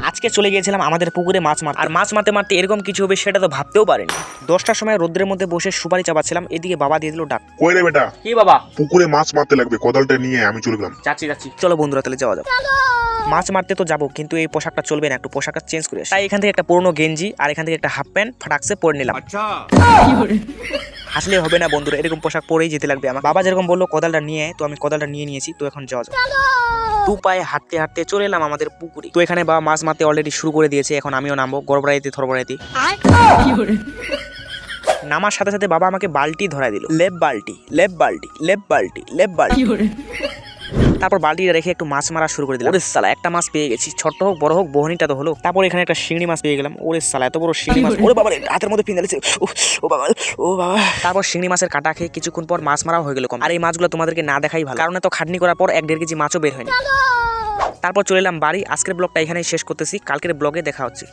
আজকে চলে গিয়েছিলাম আমাদের পুকুরে মাছ মারতে, আর মাছ মারতে মারতে এরকম কিছু হবে সেটা তো ভাবতেও পারিনি। 10টার সময় রোদ্রের মধ্যে বসে সুপারি চাবাচ্ছিলাম, এদিকে বাবা দিয়ে দিল ডাক। কই রে বেটা, কি বাবা? পুকুরে মাছ মারতে লাগবে, কোদালটা নিয়ে আমি চলে গেলাম। যাচ্ছি। চলো বন্ধুরা তাহলে যাওয়া যাক। মাছ মারতে তো যাবো, কিন্তু এই পোশাকটা চলবে না, একটু পোশাকটা চেঞ্জ করে আসি। তাই এখান থেকে একটা পুরনো গেঞ্জি আর এখান থেকে একটা হাফ প্যান্ট ফাটাকসে পরে নিলাম। হাসলে হবে না বন্ধুরা, এরকম পোশাক পরেই যেতে লাগবে আমার। বাবা যেরকম বললো কোদালটা নিয়ে আয়, তো আমি কোদালটা নিয়ে নিয়েছি। তো এখন যাওয়া যাক। দু পায়ে হাঁটতে হাঁটতে চলে এলাম আমাদের পুকুরে। তো এখানে বাবা মাছ মারতে অলরেডি শুরু করে দিয়েছে, এখন আমিও নামবো গড়বড়াইতে থরবড়াইতে। নামার সাথে সাথে বাবা আমাকে বালতি ধরাই দিল। লেপ বালতি, লেপ বালতি, লেপ বালতি, লেপ বালতি। তারপর বালতিটা রেখে একটু মাছ মারা শুরু করে দিলাম। ওরে সালা, একটা মাছ পেয়ে গেছি, ছোট হোক বড় হোক বহনিটা তো হলো। তারপর এখানে একটা শিঙি মাছ পেয়ে গেলাম। ওরে সালা, এত বড় শিঙি মাছ! ওরে বাবা, হাতের মধ্যে পিন দিয়েছে। ও বাবা, ও বাবা। তারপর শিঙি মাছের কাটা খেয়ে কিছুক্ষণ পর মাছ মারাও হয়ে গেল কম। আর এই মাছগুলো তোমাদেরকে না দেখাই ভালো, কারণ এত খাটনি করার পর 1-1.5 কেজি মাছও বের হয়নি। তারপর চলে এলাম বাড়ি। আজকের ব্লগটা এখানেই শেষ করতেছি, কালকের ব্লগে দেখা হচ্ছে।